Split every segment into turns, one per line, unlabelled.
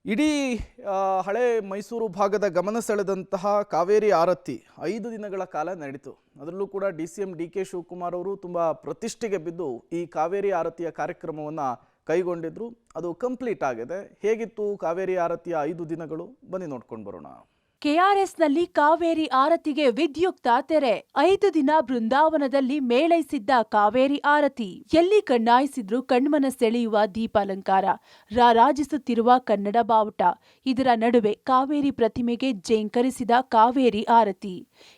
ಇಡೀ ಹಳೆ ಮೈಸೂರು ಭಾಗದ ಗಮನ ಸೆಳೆದಂತಹ ಕಾವೇರಿ ಆರತಿ 5 ದಿನಗಳ ಕಾಲ ನಡೆಯಿತು. ಅದರಲ್ಲೂ ಕೂಡ DCM DK ಶಿವಕುಮಾರ್ ಅವರು ತುಂಬ ಪ್ರತಿಷ್ಠೆಗೆ ಬಿದ್ದು ಈ ಕಾವೇರಿ ಆರತಿಯ ಕಾರ್ಯಕ್ರಮವನ್ನು ಕೈಗೊಂಡಿದ್ರು. ಅದು ಕಂಪ್ಲೀಟ್ ಆಗಿದೆ. ಹೇಗಿತ್ತು ಕಾವೇರಿ ಆರತಿಯ 5 ದಿನಗಳು? ಬನ್ನಿ ನೋಡ್ಕೊಂಡು ಬರೋಣ.
ಕೆಆರ್ಎಸ್ನಲ್ಲಿ ಕಾವೇರಿ ಆರತಿಗೆ ವಿದ್ಯುಕ್ತ ತೆರೆ. 5 ದಿನ ಬೃಂದಾವನದಲ್ಲಿ ಮೇಳೈಸಿದ್ದ ಕಾವೇರಿ ಆರತಿ. ಎಲ್ಲಿ ಕಣ್ಣಾಯಿಸಿದ್ರು ಕಣ್ಮನ ಸೆಳೆಯುವ ದೀಪಾಲಂಕಾರ, ರಾರಾಜಿಸುತ್ತಿರುವ ಕನ್ನಡ ಬಾವುಟ. ಇದರ ನಡುವೆ ಕಾವೇರಿ ಪ್ರತಿಮೆಗೆ ಜೇಂಕರಿಸಿದ ಕಾವೇರಿ ಆರತಿ.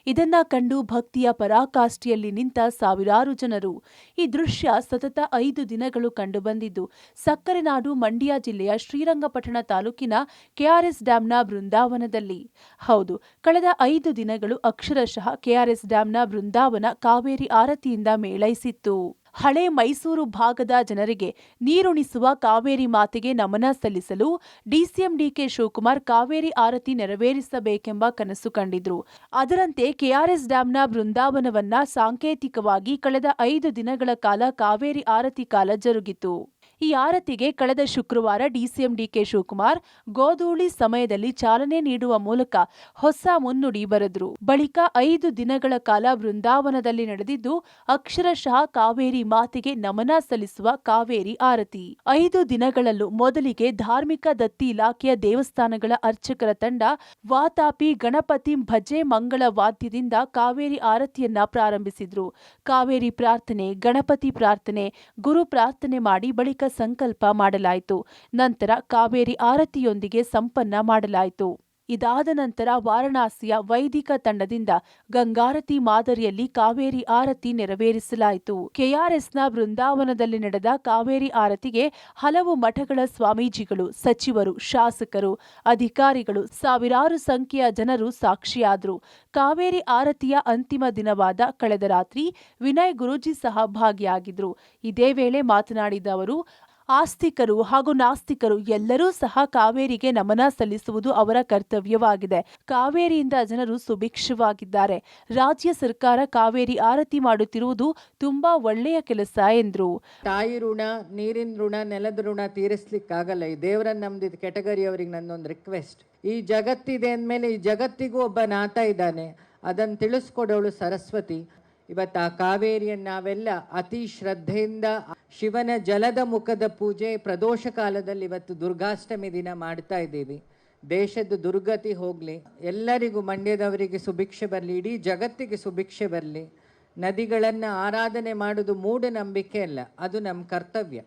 ಇದನ್ನ ಕಂಡು ಭಕ್ತಿಯ ಪರಾಕಾಷ್ಠೆಯಲ್ಲಿ ನಿಂತ ಸಾವಿರಾರು ಜನರು. ಈ ದೃಶ್ಯ ಸತತ 5 ದಿನಗಳು ಕಂಡುಬಂದಿದ್ದು ಸಕ್ಕರೆನಾಡು ಮಂಡ್ಯ ಜಿಲ್ಲೆಯ ಶ್ರೀರಂಗಪಟ್ಟಣ ತಾಲೂಕಿನ ಕೆಆರ್ಎಸ್ ಡ್ಯಾಂನ ಬೃಂದಾವನದಲ್ಲಿ. ಹೌದು, ಕಳೆದ 5 ದಿನಗಳು ಅಕ್ಷರಶಃ ಕೆಆರ್ಎಸ್ ಡ್ಯಾಂನ ಬೃಂದಾವನ ಕಾವೇರಿ ಆರತಿಯಿಂದ ಮೇಳೈಸಿತ್ತು. ಹಳೆ ಮೈಸೂರು ಭಾಗದ ಜನರಿಗೆ ನೀರುಣಿಸುವ ಕಾವೇರಿ ಮಾತೆಗೆ ನಮನ ಸಲ್ಲಿಸಲು DCM DK ಶಿವಕುಮಾರ್ ಕಾವೇರಿ ಆರತಿ ನೆರವೇರಿಸಬೇಕೆಂಬ ಕನಸು ಕಂಡಿದ್ರು. ಅದರಂತೆ ಕೆಆರ್ಎಸ್ ಡ್ಯಾಂನ ಬೃಂದಾವನವನ್ನ ಸಾಂಕೇತಿಕವಾಗಿ ಕಳೆದ 5 ದಿನಗಳ ಕಾಲ ಕಾವೇರಿ ಆರತಿ ಕಾಲ ಜರುಗಿತು. ಈ ಆರತಿಗೆ ಕಳೆದ ಶುಕ್ರವಾರ DCM DK ಶಿವಕುಮಾರ್ ಗೋಧೂಳಿ ಸಮಯದಲ್ಲಿ ಚಾಲನೆ ನೀಡುವ ಮೂಲಕ ಹೊಸ ಮುನ್ನುಡಿ ಬರೆದರು. ಬಳಿಕ 5 ದಿನಗಳ ಕಾಲ ಬೃಂದಾವನದಲ್ಲಿ ನಡೆದಿದ್ದು ಅಕ್ಷರಶಃ ಕಾವೇರಿ ಮಾತೆಗೆ ನಮನ ಸಲ್ಲಿಸುವ ಕಾವೇರಿ ಆರತಿ. 5 ದಿನಗಳಲ್ಲೂ ಮೊದಲಿಗೆ ಧಾರ್ಮಿಕ ದತ್ತಿ ಇಲಾಖೆಯ ದೇವಸ್ಥಾನಗಳ ಅರ್ಚಕರ ತಂಡ ವಾತಾಪಿ ಗಣಪತಿ ಭಜೆ ಮಂಗಳ ವಾದ್ಯದಿಂದ ಕಾವೇರಿ ಆರತಿಯನ್ನ ಪ್ರಾರಂಭಿಸಿದ್ರು. ಕಾವೇರಿ ಪ್ರಾರ್ಥನೆ, ಗಣಪತಿ ಪ್ರಾರ್ಥನೆ, ಗುರು ಪ್ರಾರ್ಥನೆ ಮಾಡಿ ಬಳಿಕ ಸಂಕಲ್ಪ ಮಾಡಲಾಯಿತು. ನಂತರ ಕಾವೇರಿ ಆರತಿಯೊಂದಿಗೆ ಸಂಪನ್ನ ಮಾಡಲಾಯಿತು. ಇದಾದ ನಂತರ ವಾರಣಾಸಿಯ ವೈದಿಕ ತಂಡದಿಂದ ಗಂಗಾರತಿ ಮಾದರಿಯಲ್ಲಿ ಕಾವೇರಿ ಆರತಿ ನೆರವೇರಿಸಲಾಯಿತು. ಕೆಆರ್ಎಸ್ನ ಬೃಂದಾವನದಲ್ಲಿ ನಡೆದ ಕಾವೇರಿ ಆರತಿಗೆ ಹಲವು ಮಠಗಳ ಸ್ವಾಮೀಜಿಗಳು, ಸಚಿವರು, ಶಾಸಕರು, ಅಧಿಕಾರಿಗಳು, ಸಾವಿರಾರು ಸಂಖ್ಯೆಯ ಜನರು ಸಾಕ್ಷಿಯಾದರು. ಕಾವೇರಿ ಆರತಿಯ ಅಂತಿಮ ದಿನವಾದ ಕಳೆದ ರಾತ್ರಿ ವಿನಯ್ ಗುರೂಜಿ ಸಹ ಭಾಗಿಯಾಗಿದ್ರು. ಇದೇ ವೇಳೆ ಮಾತನಾಡಿದ ಅವರು, ಆಸ್ತಿಕರು ಹಾಗೂ ನಾಸ್ತಿಕರು ಎಲ್ಲರೂ ಸಹ ಕಾವೇರಿಗೆ ನಮನ ಸಲ್ಲಿಸುವುದು ಅವರ ಕರ್ತವ್ಯವಾಗಿದೆ. ಕಾವೇರಿಯಿಂದ ಜನರು ಸುಭಿಕ್ಷವಾಗಿದ್ದಾರೆ. ರಾಜ್ಯ ಸರ್ಕಾರ ಕಾವೇರಿ ಆರತಿ ಮಾಡುತ್ತಿರುವುದು ತುಂಬಾ ಒಳ್ಳೆಯ ಕೆಲಸ ಎಂದ್ರು.
ತಾಯಿ ಋಣ, ನೀರಿನ ಋಣ, ನೆಲದ ಋಣ ತೀರಿಸ್ಲಿಕ್ಕಾಗಲ್ಲ. ಈ ದೇವರನ್ನ ನಂಬಿದ ಕೆಟಗರಿ ಅವರಿಗೆ ನನ್ನೊಂದು ರಿಕ್ವೆಸ್ಟ್, ಈ ಜಗತ್ತಿದೆ ಅಂದಮೇಲೆ ಈ ಜಗತ್ತಿಗೂ ಒಬ್ಬ ನಾಥ ಇದ್ದಾನೆ, ಅದನ್ನು ತಿಳಿಸ್ಕೊಡೋಳು ಸರಸ್ವತಿ. ಇವತ್ತು ಆ ಕಾವೇರಿಯನ್ನು ನಾವೆಲ್ಲ ಅತಿ ಶ್ರದ್ಧೆಯಿಂದ ಶಿವನ ಜಲದ ಮುಖದ ಪೂಜೆ ಪ್ರದೋಷ ಕಾಲದಲ್ಲಿ ಇವತ್ತು ದುರ್ಗಾಷ್ಟಮಿ ದಿನ ಮಾಡ್ತಾ ಇದ್ದೀವಿ. ದೇಶದ ದುರ್ಗತಿ ಹೋಗಲಿ, ಎಲ್ಲರಿಗೂ ಮಂಡ್ಯದವರಿಗೆ ಸುಭಿಕ್ಷೆ ಬರಲಿ, ಇಡೀ ಜಗತ್ತಿಗೆ ಸುಭಿಕ್ಷೆ ಬರಲಿ. ನದಿಗಳನ್ನು ಆರಾಧನೆ ಮಾಡೋದು ಮೂಢನಂಬಿಕೆ ಅಲ್ಲ, ಅದು ನಮ್ಮ ಕರ್ತವ್ಯ.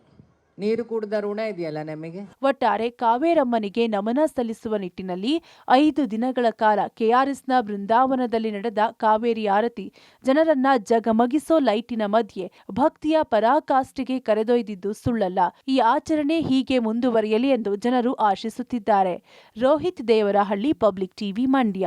ನೀರು ಕುಡಿದ ಋಣ ಇದೆಯಲ್ಲ ನಮಗೆ.
ಒಟ್ಟಾರೆ ಕಾವೇರಮ್ಮನಿಗೆ ನಮನ ಸಲ್ಲಿಸುವ ನಿಟ್ಟಿನಲ್ಲಿ 5 ದಿನಗಳ ಕಾಲ ಕೆಆರ್ಎಸ್ನ ಬೃಂದಾವನದಲ್ಲಿ ನಡೆದ ಕಾವೇರಿ ಆರತಿ ಜನರನ್ನ ಜಗಮಗಿಸೋ ಲೈಟಿನ ಮಧ್ಯೆ ಭಕ್ತಿಯ ಪರಾಕಾಷ್ಠೆಗೆ ಕರೆದೊಯ್ದಿದ್ದು ಸುಳ್ಳಲ್ಲ. ಈ ಆಚರಣೆ ಹೀಗೆ ಮುಂದುವರಿಯಲಿ ಎಂದು ಜನರು ಆಶಿಸುತ್ತಿದ್ದಾರೆ. Rohit Devarahalli, public TV, Mandya.